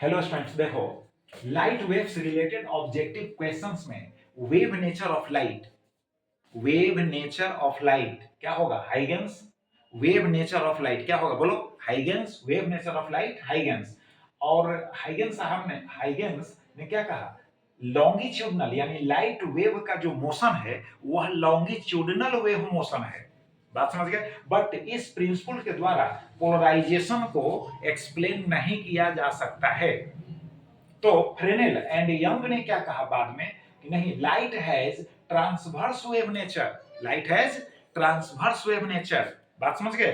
Hello students, देखो light waves related objective questions में wave nature of light, wave nature of light क्या होगा? Huygens. Wave nature of light क्या होगा? बोलो। Huygens. Wave nature of light Huygens. और Huygens ने क्या कहा? लॉन्गिट्यूडनल, यानी लाइट वेव का जो मोशन है वह लॉन्गिट्यूडनल वेव मोशन है। बात समझ गए? बट इस प्रिंसिपल के द्वारा पोलराइजेशन को एक्सप्लेन नहीं किया जा सकता है। तो फ्रेनेल एंड यंग ने क्या कहा बाद में कि नहीं, light has transverse wave nature, light has transverse wave nature. बात समझ गए?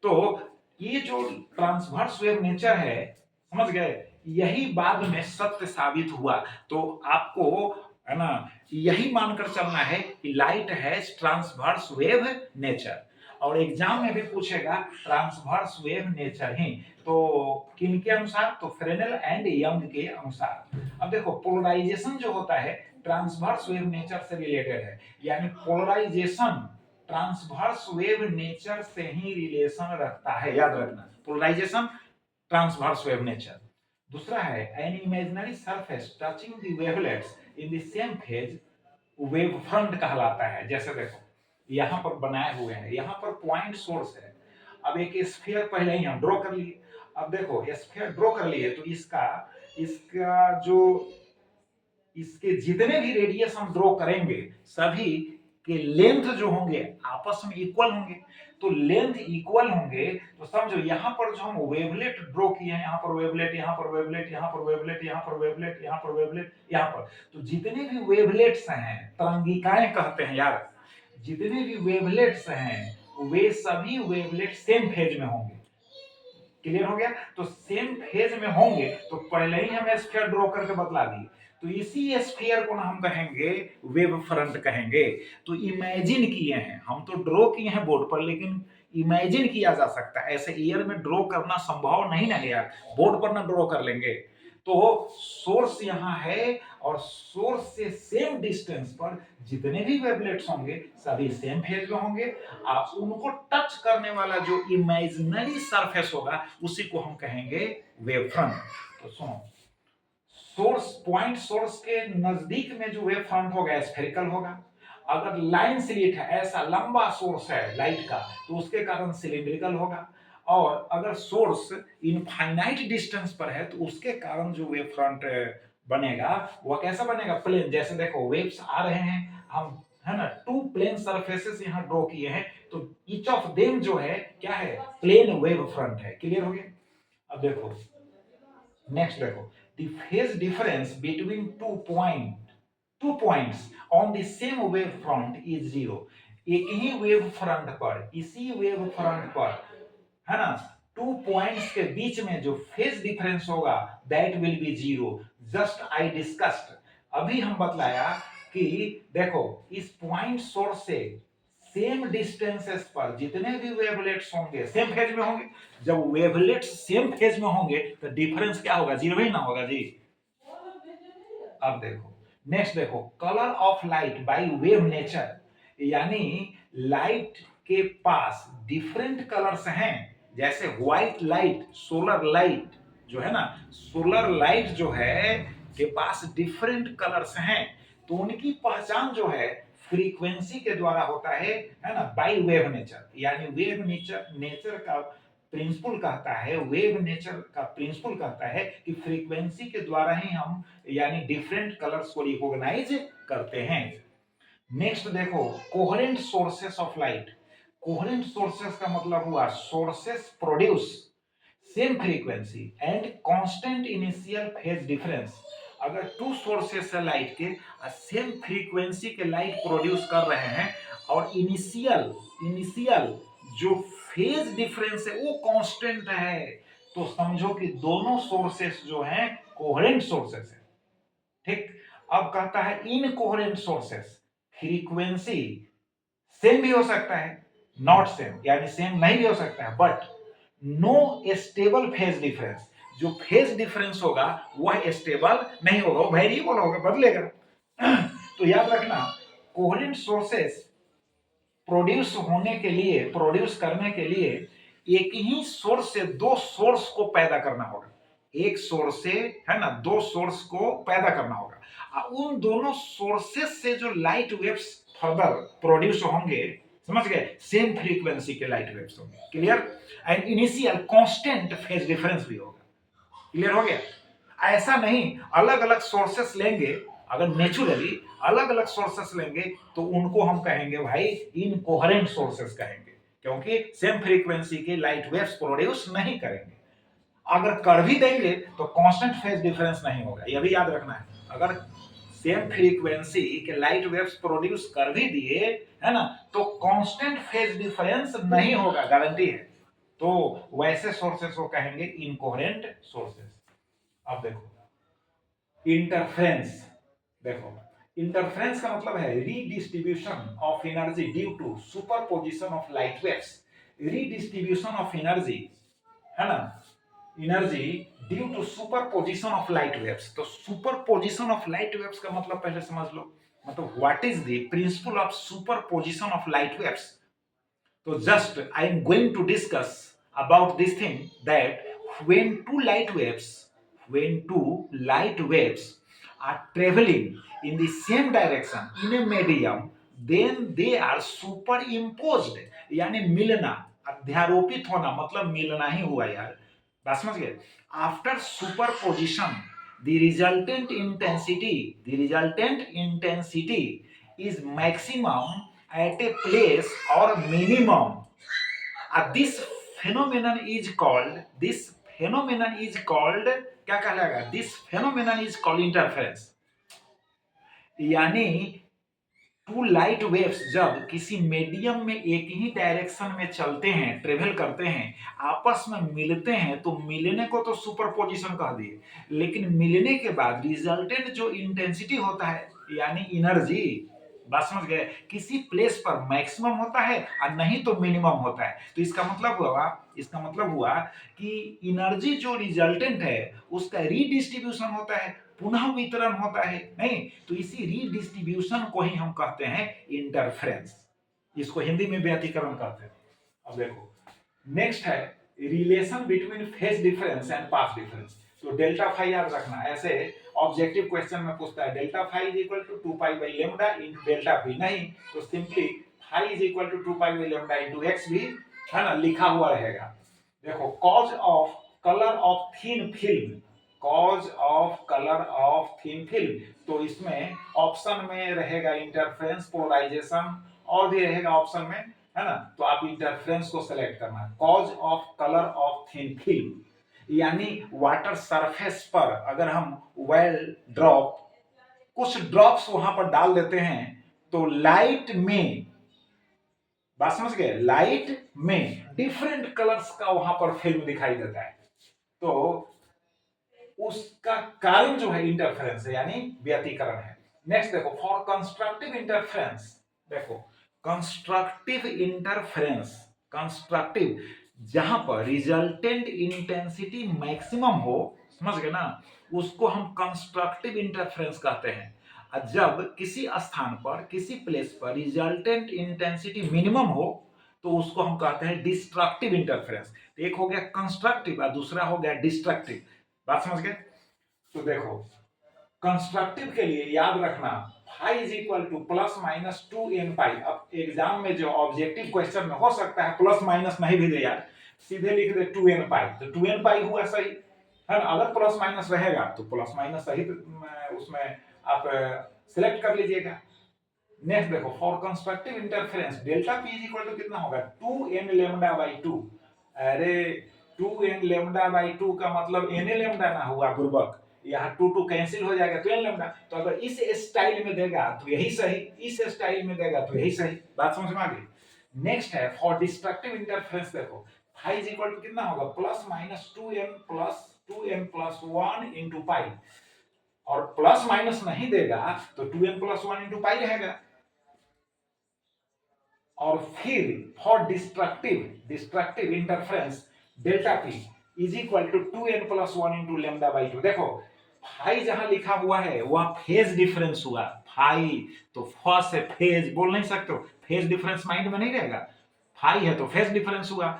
तो ये जो ट्रांसवर्स वेव नेचर है, समझ गए, यही बाद में सत्य साबित हुआ। तो आपको है ना यही मानकर चलना है कि light has transverse wave nature. और एग्जाम में भी पूछेगा ट्रांसवर्स वेव नेचर ही, तो किन के अनुसार? तो फ्रेनेल एंड यंग के अनुसार। अब देखो पोलराइजेशन जो होता है ट्रांसवर्स वेव नेचर से रिलेटेड है, यानी पोलराइजेशन ट्रांसवर्स वेव नेचर से ही रिलेशन रखता है, याद रखना। Polarization transverse wave nature. दूसरा है an imaginary surface touching the wavelets in the same phase wave front कहलाता है। जैसे देखो यहां पर बनाए हुए हैं, यहां पर पॉइंट सोर्स है। अब एक स्फीयर पहले ही हम ड्रॉ कर लिए। अब देखो स्फीयर ड्रॉ कर लिए तो इसका इसका जो इसके जितने भी रेडियस हम ड्रॉ करेंगे सभी के लेंथ जो होंगे आपस में इक्वल होंगे। तो लेंथ इक्वल होंगे तो समझो यहां पर जो हम वेवलेट ड्रॉ किए हैं, यहां पर वेवलेट, यहां पर वेवलेट, यहां पर वेवलेट, यहां पर वेवलेट, यहां पर वेवलेट, यहां पर, तो जितने भी वेवलेट्स हैं तरंगिकाएं कहते हैं यार, जितने भी वेवलेट्स हैं वे सभी वेवलेट सेम फेज में होंगे। क्लियर हो गया? तो सेम फेज में होंगे तो पहले ही हम स्फीयर ड्रॉ करके बतला दिए। तो इसी स्फीयर को ना हम कहेंगे वेव फ्रंट कहेंगे। तो इमेजिन किए हैं हम, तो ड्रॉ किए हैं बोर्ड पर, लेकिन इमेजिन किया जा सकता है। ऐसे ईयर में ड्रॉ करना संभव नहीं ना यार, बोर्ड पर ना ड्रॉ कर लेंगे। तो सोर्स यहां है और सोर्स से सेम डिस्टेंस पर जितने भी वेवलेट्स होंगे सभी सेम फेज में होंगे। आप उनको टच करने वाला जो इमेजिनरी सरफेस होगा उसी को हम कहेंगे वेव फ्रंट। तो सुनो, सोर्स पॉइंट सोर्स के नजदीक में जो वेव फ्रंट होगा स्फेरिकल होगा। अगर लाइन स्लिट है, ऐसा लंबा सोर्स है लाइट का, तो उसके कारण सिलिंड्रिकल होगा। और अगर सोर्स इनफाइनाइट डिस्टेंस पर है तो उसके कारण जो वेव फ्रंट बनेगा वह कैसा बनेगा? प्लेन। जैसे देखो वेव्स आ रहे हैं, हम है ना टू प्लेन सरफेसेस यहां ड्रॉ किए हैं, तो ईच ऑफ देम जो है क्या है? प्लेन वेव फ्रंट है। क्लियर हो गया? अब देखो नेक्स्ट, देखो the phase difference between two points on the same wave front is zero। एक ही वेव फ्रंट पर, इसी वेव फ्रंट पर, है ना, टू पॉइंट्स के बीच में जो फेज डिफरेंस होगा that will be zero. Just I discussed, अभी हम बतलाया कि देखो इस पॉइंट सोर्स से सेम डिस्टेंसेस पर जितने भी वेवलेट्स होंगे सेम फेज में होंगे। जब वेवलेट्स सेम फेज में होंगे तो डिफरेंस क्या होगा? जीरो ही ना होगा जी। अब देखो नेक्स्ट, देखो colour of light by wave nature, यानी लाइट के पास डिफरेंट कलर्स हैं। जैसे व्हाइट लाइट, सोलर लाइट जो है ना, सोलर लाइट जो है के पास डिफरेंट कलर्स हैं। तो उनकी पहचान जो है फ्रीक्वेंसी के द्वारा होता है ना, बाय वेव नेचर। यानी वेव नेचर का प्रिंसिपल कहता है, वेव नेचर का प्रिंसिपल कहता है कि फ्रीक्वेंसी के द्वारा ही हम यानी डिफरेंट कलर्स को रिकॉग्नाइज करते हैं। नेक्स्ट देखो coherent sources of light. Coherent sources का मतलब हुआ sources produce same frequency and constant initial phase difference. अगर टू सोर्सेस है लाइट के, सेम फ्रीक्वेंसी के लाइट प्रोड्यूस कर रहे हैं और इनिशियल इनिशियल जो फेज डिफरेंस है वो कांस्टेंट है, तो समझो कि दोनों सोर्सेस जो हैं कोहेरेंट सोर्सेस है। ठीक। अब कहता है इनकोहेरेंट सोर्सेस, फ्रीक्वेंसी सेम भी हो सकता है, नॉट सेम यानी सेम नहीं भी हो सकता है, but no stable phase difference. जो फेज डिफरेंस होगा वह स्टेबल नहीं होगा, वो वेरिएबल होगा, बदलेगा। तो याद रखना कोहेरेंट सोर्सेस प्रोड्यूस करने के लिए एक ही सोर्स से दो सोर्स को पैदा करना होगा। एक सोर्स से, है ना, दो सोर्स को पैदा करना होगा, और उन दोनों सोर्सेस से जो लाइट वेव्स फर्दर प्रोड्यूस होंगे, समझ गए, सेम फ्रीक्वेंसी के लाइट वेव्स होंगे। Clear? And initial constant phase difference भी होगा। क्लियर हो गया? ऐसा नहीं अलग अलग सोर्सेस लेंगे, अगर नेचुरली अलग अलग सोर्सेस लेंगे तो उनको हम कहेंगे भाई इनकोहेरेंट सोर्सेस कहेंगे, क्योंकि सेम फ्रीक्वेंसी के लाइट वेव्स प्रोड्यूस नहीं करेंगे। अगर कर भी देंगे तो कांस्टेंट फेज डिफरेंस नहीं होगा, यह भी याद रखना है। अगर सेम फ्रीक्वेंसी के लाइट वेव्स प्रोड्यूस कर भी दिए, है ना, तो कांस्टेंट फेज डिफरेंस नहीं होगा, गारंटी है। तो वैसे सोर्सेस को कहेंगे इनकोहेरेंट सोर्सेस। अब देखो इंटरफेरेंस, देखो इंटरफेरेंस का मतलब है redistribution of energy due to superposition of light waves. Redistribution of energy, है ना, energy due to superposition of light waves. तो सुपरपोजिशन ऑफ लाइट वेव्स का मतलब पहले समझ लो, मतलब what is the principle of superposition of light waves. तो just I am going to discuss about this thing that when two light waves when two light waves are traveling in the same direction in a medium, then they are superimposed, यानी मिलना, अध्यारोपित होना, मतलब मिलना ही हुआ यार, बात समझ गए। After superposition the resultant intensity is maximum at a place or minimum. This phenomenon is called क्या कहलाएगा? This phenomenon is called interference। यानी टू लाइट वेव्स जब किसी मीडियम में एक ही डायरेक्शन में चलते हैं, ट्रेवल करते हैं, आपस में मिलते हैं, तो मिलने को तो सुपरपोजिशन कह दिए, लेकिन मिलने के बाद रिजल्टेंट जो इंटेंसिटी होता है यानी एनर्जी, बात समझ गए, किसी प्लेस पर मैक्सिमम होता है और नहीं तो मिनिमम होता है। तो इसका मतलब हुआ कि एनर्जी जो रिजल्टेंट है उसका रीडिस्ट्रीब्यूशन होता है, पुनः वितरण होता है, नहीं तो इसी रीडिस्ट्रीब्यूशन को ही हम कहते हैं इंटरफेरेंस। इसको हिंदी में व्यतिकरण कहते हैं। अब देखो नेक्स्ट है relation between phase difference and path difference. तो डेल्टा फाई याद रखना, ऐसे ऑब्जेक्टिव क्वेश्चन में पूछता है delta phi is equal to 2 pi by lambda into delta P, नहीं तो simply phi is equal to 2 pi by lambda into X भी, है ना, लिखा हुआ रहेगा। देखो cause of colour of thin film, cause of colour of thin film, तो इसमें ऑप्शन में रहेगा इंटरफेरेंस, पोलराइजेशन और भी रहेगा ऑप्शन में, है ना, तो आप इंटरफेरेंस को सेलेक्ट करना। Cause of colour of thin film यानी वाटर सरफेस पर अगर हम वेल ड्रॉप, कुछ ड्रॉप्स वहां पर डाल देते हैं तो लाइट में, बात समझ गए, लाइट में डिफरेंट कलर्स का वहां पर फिल्म दिखाई देता है, तो उसका कारण जो है इंटरफेरेंस है यानी व्यतिकरण है। नेक्स्ट देखो फॉर कंस्ट्रक्टिव इंटरफेरेंस, देखो कंस्ट्रक्टिव इंटरफेरेंस, कंस्ट्रक्टिव जहां पर रिजल्टेंट इंटेंसिटी मैक्सिमम हो, समझ गए ना, उसको हम कंस्ट्रक्टिव इंटरफेरेंस कहते हैं। जब किसी स्थान पर, किसी प्लेस पर रिजल्टेंट इंटेंसिटी मिनिमम हो तो उसको हम कहते हैं डिस्ट्रक्टिव इंटरफेरेंस। एक हो गया कंस्ट्रक्टिव और दूसरा हो गया डिस्ट्रक्टिव, बात समझ गए। तो देखो कंस्ट्रक्टिव के लिए याद रखना phi is equal to plus minus 2n pi. अब एग्जाम में जो ऑब्जेक्टिव क्वेश्चन में हो सकता है प्लस माइनस नहीं भी दे यार, सीधे लिख दे 2n पाई, तो 2n पाई हुआ सही है ना। अगर प्लस माइनस रहेगा तो प्लस माइनस सही उसमें आप सिलेक्ट कर लीजिएगा। नेक्स्ट देखो for constructive interference delta P is equal to कितना होगा 2n लैम्डा बाई 2। अरे 2n लैम्डा बाई 2 का मतलब n लैम्डा ना हुआ बुर्बक, यहाँ 2 कैंसिल हो जाएगा तो n लैम्डा। तो अगर इस स्टाइल में देगा तो यही सही, इस स्टाइल में देगा तो यही सही, बात समझ में आ गई। नेक्स्ट है फॉर डिस्ट्रक्टिव इंटरफेरेंस, देखो फाई इज इक्वल टू कितना होगा plus minus 2n plus 1 into pi, और प्लस माइनस नहीं देगा तो 2n प्लस 1 इंटू पाई रहेगा। और फिर for destructive interference delta P is equal to 2n plus 1 into lambda by 2। देखो फाई जहां लिखा हुआ है वह फेज डिफरेंस हुआ, फाई तो फ से फेज बोल नहीं सकते हो, फेज डिफरेंस माइंड में नहीं रहेगा, फाई है तो फेज डिफरेंस हुआ।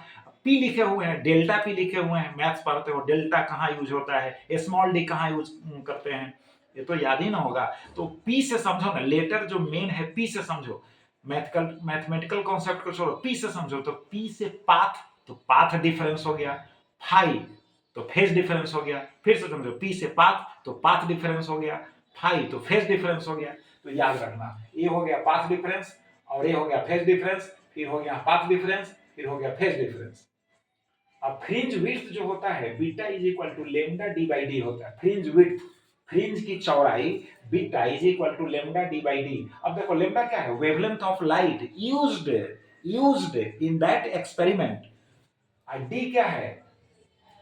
पी लिखे हुए हैं, डेल्टा पी लिखे हुए हैं, मैथ्स पढ़ते हो, डेल्टा कहाँ यूज होता है, स्मॉल डी कहाँ यूज करते हैं, ये तो याद ही ना होगा। तो पी से समझो ना, लेटर जो मेन है पी से समझो, मैथमेटिकल कॉन्सेप्ट को छोड़ो, पी से समझो। तो पी से पाथ, तो पाथ डिफरेंस हो गया, फाई तो फेज डिफरेंस हो गया, फिर से समझो, पी से पाथ तो पाथ डिफरेंस हो गया, फाई तो फेज डिफरेंस हो गया। तो याद रखना, ये हो गया पाथ डिफरेंस और ये हो गया फेज डिफरेंस, फिर हो गया पाथ डिफरेंस, फिर हो गया फेज डिफरेंस। अब फ्रिंज विड्थ जो होता है beta is equal to lambda D by D होता है। फ्रिंज विड्थ, फ्रिंज की चौड़ाई beta is equal to lambda D by D. अब देखो लेमडा क्या है, wavelength of light used in that experiment. और डी क्या है,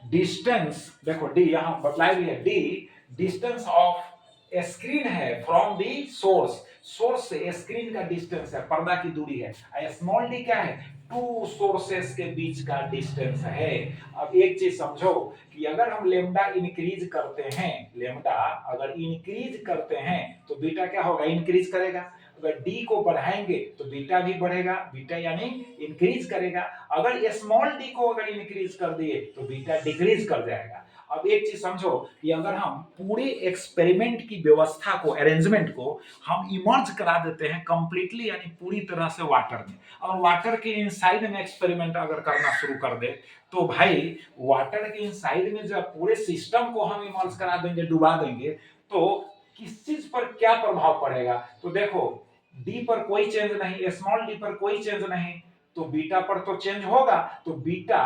डिस्टेंस, देखो डी यहां बतलाया भी है, डी डिस्टेंस ऑफ स्क्रीन है फ्रॉम दी सोर्स, सोर्स से स्क्रीन का डिस्टेंस है, पर्दा की दूरी है। स्मॉल डी क्या है, टू सोर्सेस के बीच का डिस्टेंस है। अब एक चीज समझो कि अगर हम लेमडा इंक्रीज करते हैं, लेमडा अगर इंक्रीज करते हैं तो बीटा क्या होगा, इंक्रीज करेगा। अगर डी को बढ़ाएंगे तो बीटा भी बढ़ेगा, बीटा यानी इंक्रीज करेगा। अगर स्मॉल डी को अगर इंक्रीज कर दिए तो बीटा डिक्रीज कर जाएगा। अब एक चीज समझो कि अगर हम पूरे एक्सपेरिमेंट की व्यवस्था को, अरेंजमेंट को हम इमर्ज करा देते हैं कंप्लीटली यानी पूरी तरह से वाटर में, और वाटर के इनसाइड में एक्सपेरिमेंट अगर करना शुरू कर दे तो भाई वाटर के इनसाइड में जब पूरे सिस्टम को हम इमर्ज करा देंगे, डुबा देंगे, तो किस चीज पर क्या प्रभाव पड़ेगा। तो देखो डी पर कोई चेंज नहीं, स्मॉल डी पर कोई चेंज नहीं, तो बीटा पर तो चेंज होगा। तो बीटा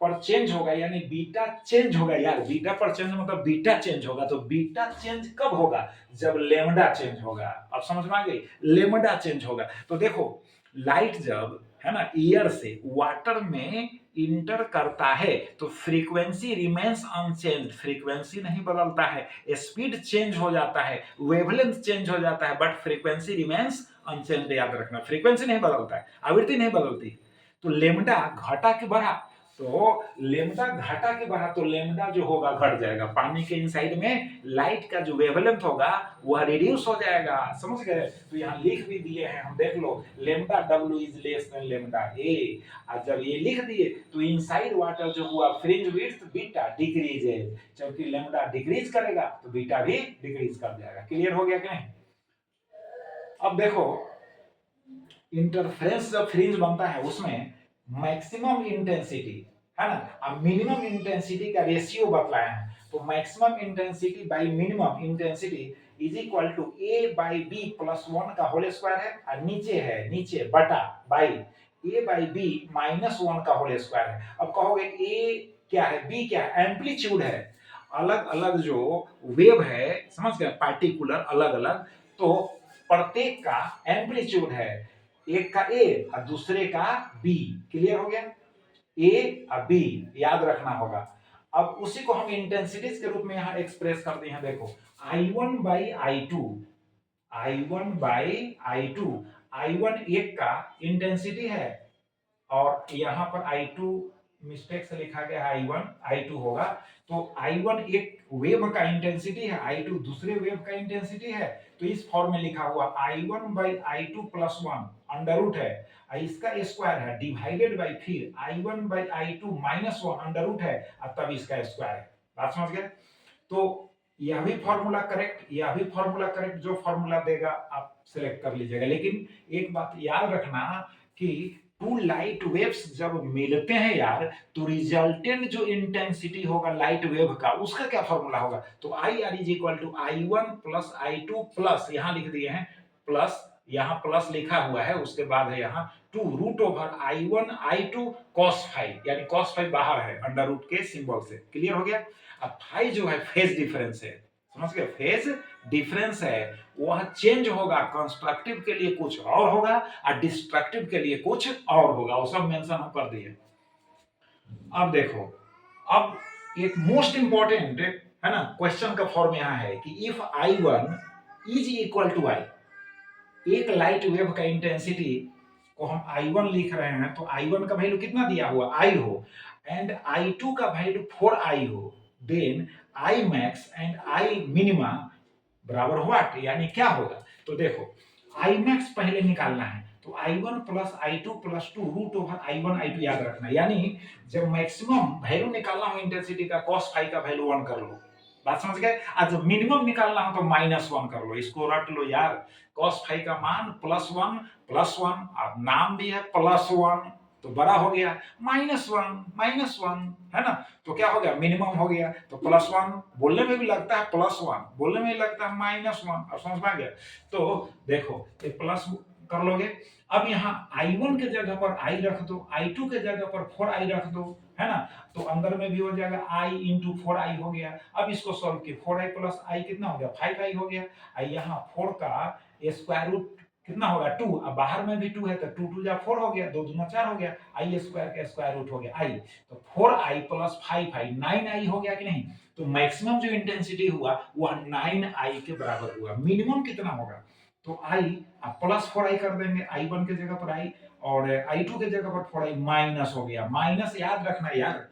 पर चेंज होगा यानी बीटा चेंज होगा यार, बीटा पर चेंज मतलब बीटा चेंज होगा। तो बीटा चेंज कब होगा, जब लेमडा चेंज होगा। अब समझ में आ गई, लेमडा चेंज होगा। तो देखो लाइट जब है ना एयर से वाटर में इंटर करता है तो फ्रीक्वेंसी रिमेन्स अनचेंज, फ्रीक्वेंसी नहीं बदलता है, स्पीड चेंज हो जाता है, वेवलेंथ चेंज हो जाता है, बट फ्रीक्वेंसी रिमेन्स अनचेंज। याद रखना, फ्रीक्वेंसी नहीं बदलता है, आवृत्ति नहीं बदलती। तो लेमडा घटा के बढ़ा, तो लेमडा घटा के बढ़ा तो लेमडा जो होगा घट जाएगा, पानी के इनसाइड में लाइट का जो वेवलेंथ होगा वह रिड्यूस हो जाएगा। समझ गए, तो यहाँ लिख भी दिए हैं हम, देख लो, lambda W is less than lambda A. और जब ये लिख दिए तो इनसाइड वाटर जो हुआ फ्रिंज विड्थ बीटा डिक्रीज है, जबकि लेमडा डिक्रीज करेगा तो बीटा भी डिक्रीज कर जाएगा। क्लियर हो गया कि नहीं। अब देखो इंटरफेरेंस जब फ्रिंज बनता है उसमें मैक्सिमम इंटेंसिटी है ना, अब मिनिमम इंटेंसिटी का रेशियो बतलाया है। तो maximum intensity by minimum intensity is equal to A by B plus 1 का होल स्क्वायर है, और नीचे है, नीचे बटा by A by B minus 1 का होल स्क्वायर है। अब कहोगे ए क्या है, बी क्या है, एम्पलीट्यूड है, अलग अलग जो वेव है, समझ गए, पार्टिकुलर अलग अलग, तो प्रत्येक का एम्पलीट्यूड है, एक का ए और दूसरे का बी। क्लियर हो गया, ए और बी याद रखना होगा। अब उसी को हम इंटेंसिटीज के रूप में यहां एक्सप्रेस करते हैं। देखो I1 by I2, I1 by I2, I1 एक का इंटेंसिटी है और यहां पर I2 मिस्टेक से लिखा गया है, I1 I2 होगा। तो I1 एक वेव का इंटेंसिटी है, I2 दूसरे वेव का इंटेंसिटी है। तो इस फॉर्म में लिखा हुआ I1 by I2 plus 1 under root है, इसका स्क्वायर है, डिवाइडेड बाई फिर I1 by I2 minus 1 under root है, और तब इसका स्क्वायर है। बात समझ गए। तो यह भी फॉर्मूला करेक्ट, यह भी फॉर्मूला करेक्ट, जो फॉर्मूला देगा आप सिलेक्ट कर लीजिएगा। लेकिन एक बात याद रखना कि टू लाइट वेव्स जब मिलते हैं यार, तो रिजल्टेंट जो इंटेंसिटी होगा लाइट वेव का, उसका क्या फॉर्मूला होगा। तो I R is equal to I1 plus I2 plus, यहां लिख दिए हैं प्लस, यहां प्लस लिखा हुआ है, उसके बाद है यहां two root over I1 I2 cos phi, यानी cos फाइव बाहर है अंडर रूट के सिंबल से। क्लियर हो गया। अब फाइव जो है फेज डिफरेंस है, समझ गए, फेज डिफरेंस है, वह चेंज होगा, कंस्ट्रक्टिव के लिए कुछ और होगा और डिस्ट्रक्टिव के लिए कुछ और होगा, वो सब मेंशन हम कर दिए। अब देखो, अब एक मोस्ट इंपॉर्टेंट है ना क्वेश्चन का फॉर्म यहां है कि if I1 is equal to I, एक लाइट वेव का इंटेंसिटी को हम I1 लिख रहे हैं, तो I1 का वैल्यू कितना दिया हुआ I हो, एंड I2 का वैल्यू 4I हो, then I max and I minima बराबर व्हाट, यानी क्या होगा। तो देखो I max पहले निकालना है, तो I1 plus I2 plus 2 root over I1 I2 याद रखना, यानी जब मैक्सिमम वैल्यू निकालना हो इंटेंसिटी का cos फाई का वैल्यू 1 कर लो, बात समझ गए। और जब मिनिमम निकालना हो तो -1 कर लो, इसको रट लो यार। cos फाई का मान +1 अब नाम भी है +1 तो बड़ा हो गया -1 है ना, तो क्या हो गया मिनिमम हो गया, तो +1 बोलने में भी लगता है +1 बोलने में भी लगता है -1, अब समझ में आ गया। तो देखो ये प्लस कर लोगे, अब यहाँ I1 के जगह पर I रख दो, I2 के जगह पर 4I रख दो, है ना, तो अंदर में भी हो जाएगा I इंटू 4I हो गया। अब इसको सॉल्व किए 4I प्लस I कितना हो गया 5I हो गया। यहाँ 4 का स्क्वायर रूट कितना होगा 2, अब बाहर में भी 2 है तो 2 2 जा 4 हो गया, 2 दूना 4 हो गया, I स्क्वायर का स्क्वायर रूट हो गया I, तो 4I प्लस 5I 9I हो गया कि नहीं। तो मैक्सिमम जो इंटेंसिटी हुआ वह 9I के बराबर हुआ। मिनिमम कितना होगा, तो I प्लस 4I कर देंगे, I1 के जगह पर I और I2 के जगह पर 4I माइनस हो गया। माइनस याद रखना यार,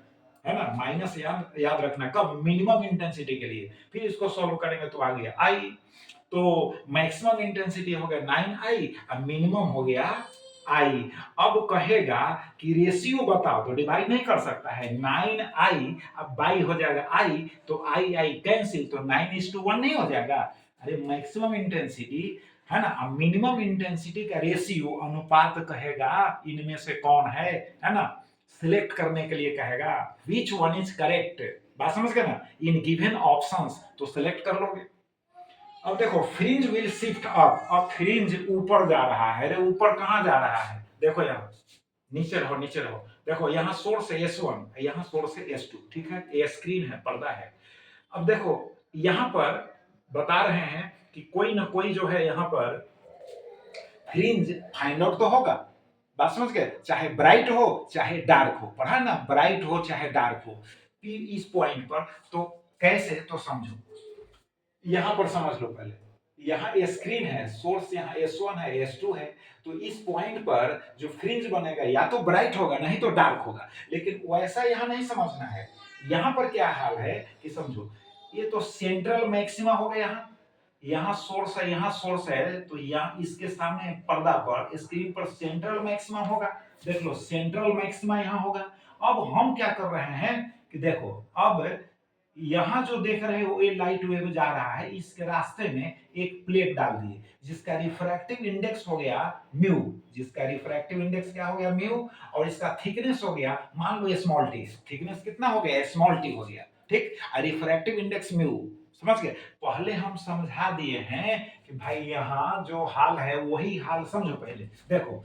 है ना, माइनस याद रखना कब, मिनिमम इंटेंसिटी के लिए। फिर इसको सॉल्व करेंगे तो आ गया I, तो मैक्सिमम इंटेंसिटी हो गया 9I और मिनिमम हो गया I। अब कहेगा कि रेशियो बताओ, तो डिवाइड नहीं कर सकता है, 9I अब बाई हो जाएगा I, तो I कैंसिल, तो 9:1 नहीं हो जाएगा। अरे मैक्सिमम इंटेंसिटी है ना, मिनिमम इंटेंसिटी का रेशियो अनुपात कहेगा इनमें से कौन है ना, सिलेक्ट करने के लिए कहेगा विच वन इज करेक्ट, बात समझ गए ना, इन गिवन ऑप्शंस तो सिलेक्ट कर लोगे। अब देखो फ्रिंज विल शिफ्ट अप, अब फ्रिंज ऊपर जा रहा है, अरे ऊपर कहां जा रहा है, देखो यहाँ नीचे रहो, देखो यहाँ सोर्स है S1, यहाँ सोर्स है S2, ठीक है, ये स्क्रीन है, पर्दा है। अब देखो यहाँ पर बता रहे हैं कि कोई ना कोई जो है यहाँ पर फ्रिंज फाइंड आउट तो होगा, बात समझ गए, चाहे ब्राइट हो चाहे डार्क हो, पढ़ा ना, ब्राइट हो चाहे डार्क हो। फिर इस पॉइंट पर तो कैसे, तो समझो, यहां पर समझ लो पहले, यहाँ स्क्रीन है, सोर्स यहाँ S1 है S2 है, तो इस पॉइंट पर जो फ्रिंज बनेगा या तो ब्राइट होगा नहीं तो डार्क होगा, लेकिन वैसा यहाँ नहीं समझना है। यहाँ पर क्या हाल है कि समझो, ये तो सेंट्रल मैक्सिमा हो गया, यहाँ सोर्स है यहाँ सोर्स है, तो यहाँ इसके सामने पर्दा पर स्क्रीन पर सेंट्रल मैक्सिमा होगा, देख लो सेंट्रल मैक्सिमा यहाँ होगा। अब हम क्या कर रहे हैं कि देखो, अब यहाँ जो देख रहे हो ये लाइट वेव जा रहा है, इसके रास्ते में एक प्लेट डाल दिए जिसका रिफ्रैक्टिव इंडेक्स हो गया म्यू, जिसका रिफ्रैक्टिव इंडेक्स क्या हो गया म्यू, और इसका थिकनेस हो गया मान लो स्मॉल टी, थिकनेस कितना हो गया स्मॉल टी हो गया, ठीक, और रिफ्रैक्टिव इंडेक्स म्यू, समझ गए। पहले हम समझा दिए हैं कि भाई यहाँ जो हाल है वही हाल समझो, पहले देखो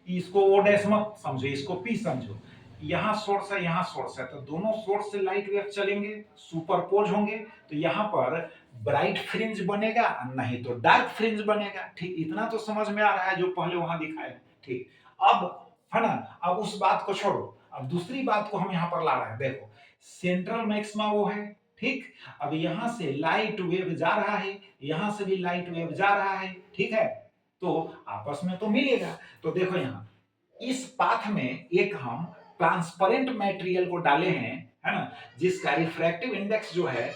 इसको ओ डैश मत समझो, इसको पी समझो, यहाँ सोर्स है यहाँ सोर्स है, तो दोनों सोर्स से लाइट वेव चलेंगे, सुपरपोज होंगे, तो यहाँ पर ब्राइट फ्रिंज बनेगा नहीं तो डार्क फ्रिंज बनेगा, ठीक, इतना तो समझ में आ रहा है जो पहले वहां दिखाए, ठीक। अब है ना, अब उस बात को छोड़ो, अब दूसरी बात को हम यहाँ पर ला रहे हैं, देखो सेंट्रल मैक्सिमा वो है, ठीक, अब यहाँ से लाइट वेव जा रहा है, यहाँ से भी लाइट वेव जा रहा है, ठीक है, तो आपस में तो मिलेगा। तो देखो यहाँ इस पाथ में एक हम ट्रांसपेरेंट मटेरियल को डाले हैं, है ना, जिसका रिफ्रैक्टिव इंडेक्स जो है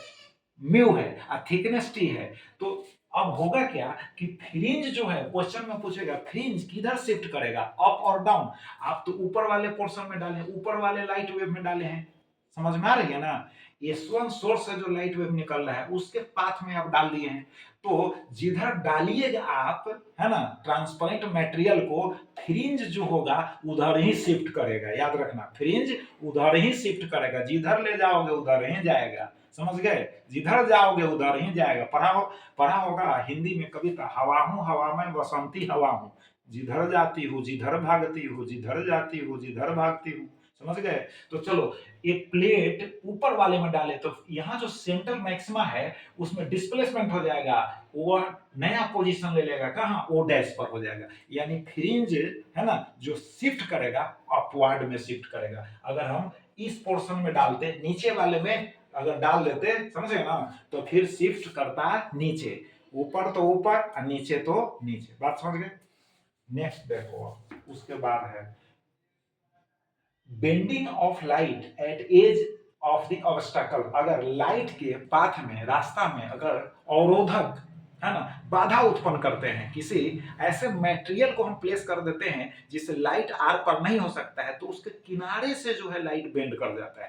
म्यू है और थिकनेस टी है, तो अब होगा क्या कि फ्रिंज जो है क्वेश्चन में पूछेगा फ्रिंज किधर शिफ्ट करेगा, अप और डाउन, आप तो ऊपर वाले पोर्शन में डाले, ऊपर वाले लाइट वेव में डाले हैं, समझ में आ रही है ना, S1 सोर्स से जो लाइट वेव निकल रहा है उसके पाथ में आप डाल दिए हैं, तो जिधर डालिएगा आप, है ना, ट्रांसपेरेंट मटेरियल को, फ्रिंज जो होगा उधर ही शिफ्ट करेगा, याद रखना फ्रिंज उधर ही शिफ्ट करेगा, जिधर ले जाओगे उधर ही जाएगा, समझ गए, जिधर जाओगे उधर ही जाएगा। पढ़ा होगा हिंदी में कविता, हवा हूं हवा में बसंती हवा हूं, जिधर जाती हूँ जिधर भागती हूँ, जिधर जाती हूँ जिधर भागती हूँ, समझ गए। तो चलो एक प्लेट ऊपर वाले में डाले तो यहाँ जो सेंट्रल मैक्सिमा है उसमें डिस्प्लेसमेंट हो जाएगा, वो नया पोजीशन ले लेगा, कहाँ ओ डैश पर हो जाएगा, यानी फ्रिंज है ना जो शिफ्ट करेगा अपवर्ड में शिफ्ट करेगा। अगर हम इस पोर्शन में डालते, नीचे वाले में अगर डाल देते, समझे ना, तो फिर शिफ्ट करता है नीचे, ऊपर तो ऊपर और नीचे तो नीचे, बात समझ गए। नेक्स्ट देखो, उसके बाद है bending of light at edge of the obstacle, अगर लाइट के पाथ में, रास्ता में अगर अवरोधक है ना, बाधा उत्पन्न करते हैं। किसी ऐसे मटेरियल को हम प्लेस कर देते हैं जिससे लाइट आर पर नहीं हो सकता है, तो उसके किनारे से जो है लाइट बेंड कर जाता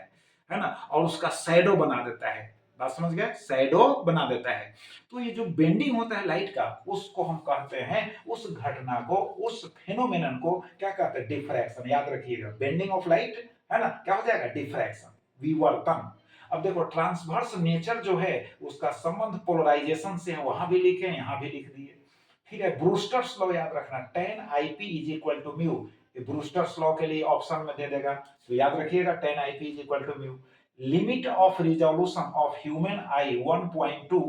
है ना, और उसका शैडो बना देता है। बात समझ गए, शैडो बना देता है। तो ये जो बेंडिंग होता है लाइट का, उसको हम कहते हैं, उस घटना को, उस फेनोमेनन को क्या कहते हैं, डिफ्रैक्शन। याद रखिएगा, बेंडिंग ऑफ लाइट है ना, क्या हो जाएगा, डिफ्रैक्शन, विवर्तन। अब देखो ट्रांसवर्स नेचर जो है उसका संबंध पोलराइजेशन से है, वहां भी लिखे, यहां भी लिख दिए। ठीक है, ब्रूस्टर्स लॉ याद रखना, tan IP is equal to mu. ये ब्रूस्टर्स लॉ के लिए ऑप्शन में दे देगा, तो याद रखिएगा tan IP is equal to mu. Limit of resolution of human eye 1.2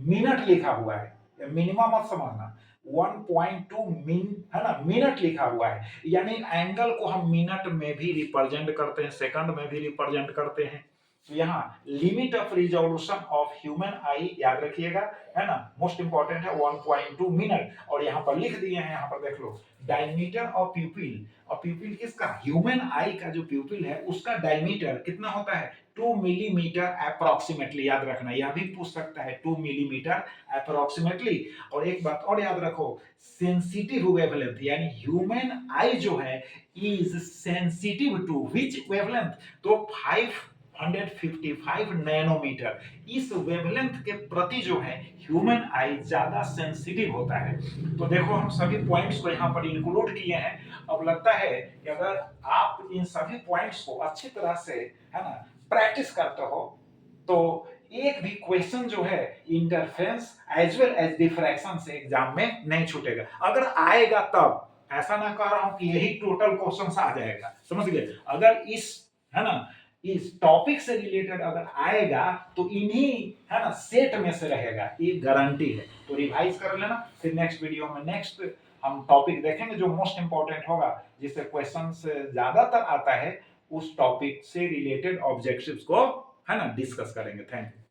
minute लिखा हुआ है, मिनिमम मत समझना, 1.2 है ना, मिनट लिखा हुआ है, यानी एंगल को हम मिनट में भी रिप्रेजेंट करते हैं, सेकंड में भी रिप्रेजेंट करते हैं। तो यहाँ limit of resolution of human आई याद रखिएगा, है ना, मोस्ट इंपॉर्टेंट है, 1.2 मिनट। और यहाँ पर लिख दिए हैं, यहाँ पर देख लो, डायमीटर ऑफ प्यूपिल, और प्यूपिल किसका, ह्यूमन आई का जो प्यूपिल है उसका डायमीटर कितना होता है, 2 मिलीमीटर अप्रोक्सीमेटली। याद रखना, यह भी पूछ सकता है, 2 मिलीमीटर अप्रोक्सीमेटली। और एक बात और याद रखो, सेंसिटिव वेवलेंथ, यानी ह्यूमन आई जो है is sensitive to which wavelength, तो 555 नैनोमीटर, इस वेवलेंथ के प्रति जो है ह्यूमन आई ज्यादा सेंसिटिव होता है। तो देखो हम सभी पॉइंट्स को यहाँ पर इंक्लूड किए हैं। अब लगता है कि अगर आप इन सभी पॉइंट्स को अच्छी तरह से, है ना, प्रैक्टिस करते हो, तो एक भी क्वेश्चन जो है interference as well as diffraction से एग्जाम में नहीं छूटेगा। अगर आएगा तब, ऐसा ना कह रहा हूं कि यही टोटल क्वेश्चन आ जाएगा, समझ गए। अगर इस, है ना, इस टॉपिक से रिलेटेड अगर आएगा तो इन्हीं, है ना, सेट में से रहेगा, ये गारंटी है। तो रिवाइज कर लेना, फिर नेक्स्ट वीडियो में नेक्स्ट हम टॉपिक देखेंगे जो मोस्ट इंपॉर्टेंट होगा, जिससे क्वेश्चन ज्यादातर आता है, उस टॉपिक से रिलेटेड ऑब्जेक्टिव्स को, है ना, डिस्कस करेंगे। Thank you.